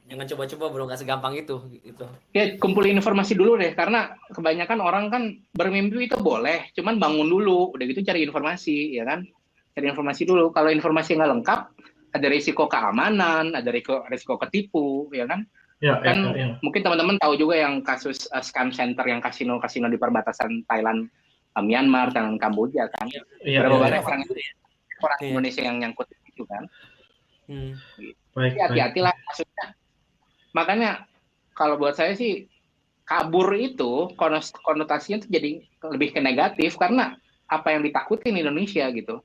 Speaker 1: Jangan coba-coba bro, nggak segampang itu gitu.
Speaker 5: Ya, kumpulin informasi dulu deh, karena kebanyakan orang kan bermimpi itu boleh, cuman bangun dulu, udah gitu cari informasi, ya kan? Cari informasi dulu. Kalau informasi nggak lengkap, ada risiko keamanan, ada risiko ketipu, ya kan?
Speaker 3: Ya,
Speaker 5: Kan
Speaker 3: ya.
Speaker 5: mungkin teman-teman tahu juga yang kasus scam center yang kasino-kasino di perbatasan Thailand, Myanmar, dan Kamboja kan.
Speaker 3: Iya,
Speaker 5: Berapa
Speaker 3: iya,
Speaker 5: banyak
Speaker 3: iya.
Speaker 5: orang
Speaker 1: Iya.
Speaker 5: Indonesia yang nyangkut itu kan.
Speaker 3: Baik,
Speaker 5: Jadi hati-hatilah maksudnya. Makanya kalau buat saya sih kabur itu konotasinya tuh jadi lebih ke negatif karena apa yang ditakutin Indonesia gitu.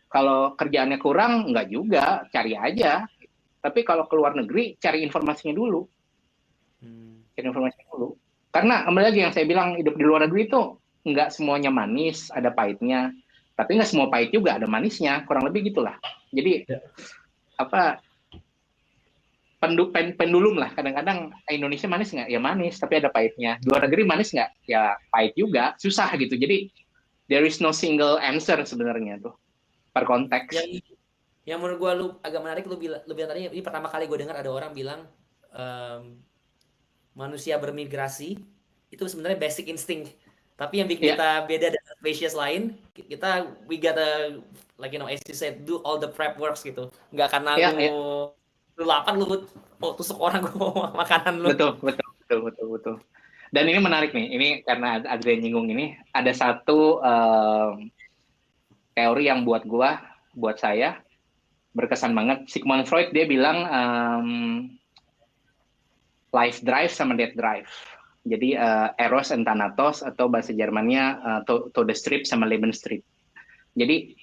Speaker 5: Kalau kerjaannya kurang nggak juga, cari aja. Tapi kalau ke luar negeri cari informasinya dulu. Cari informasinya dulu. Karena kembali lagi yang saya bilang hidup di luar negeri itu nggak semuanya manis, ada pahitnya. Tapi nggak semua pahit juga ada manisnya, kurang lebih gitulah. Jadi
Speaker 3: Ya.
Speaker 5: apa pendulum lah, kadang-kadang Indonesia manis nggak? Ya manis, tapi ada pahitnya. Di luar negeri manis nggak? Ya pahit juga, susah gitu. Jadi there is no single answer sebenarnya tuh per konteks.
Speaker 1: Yang menurut gue lu agak menarik, lu bilang tadi, ini pertama kali gue dengar ada orang bilang manusia bermigrasi itu sebenarnya basic instinct. Tapi yang bikin kita beda dengan spesies lain, kita we gotta like as you said, do all the prep works gitu. Nggak karena lu lapar lu tusuk orang makanan lu.
Speaker 5: Betul. Dan ini menarik nih, ini karena Adrian nyinggung ini, ada satu teori yang buat saya berkesan banget. Sigmund Freud dia bilang life drive sama death drive. Jadi Eros and Thanatos atau bahasa Jermannya Todestrip sama Lebensstrip. Jadi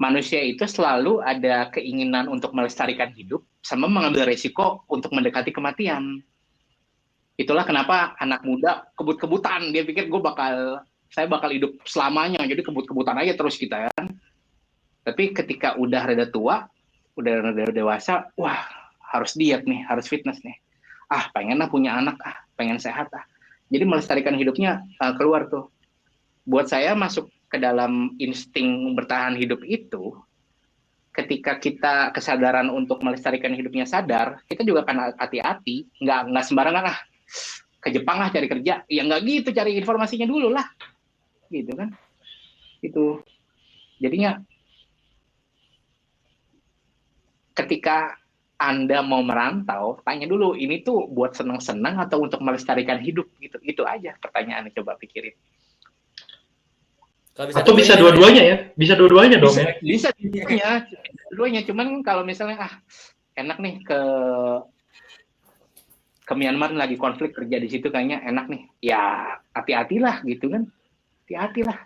Speaker 5: manusia itu selalu ada keinginan untuk melestarikan hidup sama mengambil resiko untuk mendekati kematian. Itulah kenapa anak muda kebut-kebutan, dia pikir saya bakal hidup selamanya, jadi kebut-kebutan aja terus kita ya. Tapi ketika udah rada tua, udah rada dewasa, wah harus diet nih, harus fitness nih. Pengen punya anak, pengen sehat. Jadi melestarikan hidupnya keluar tuh. Buat saya masuk ke dalam insting bertahan hidup itu, ketika kita kesadaran untuk melestarikan hidupnya sadar, kita juga akan hati-hati, nggak sembarangan ke Jepang cari kerja, ya nggak gitu, cari informasinya dulu lah, gitu kan? Itu jadinya ketika Anda mau merantau, tanya dulu, ini tuh buat senang-senang atau untuk melestarikan hidup, gitu. Itu aja pertanyaannya, coba pikirin.
Speaker 3: Atau bisa dua-duanya ya? Bisa dua-duanya dong ya?
Speaker 5: Bisa dua-duanya. Cuman kalau misalnya enak nih ke Myanmar lagi konflik kerja di situ kayaknya enak nih. Ya hati-hatilah gitu kan. Hati-hatilah.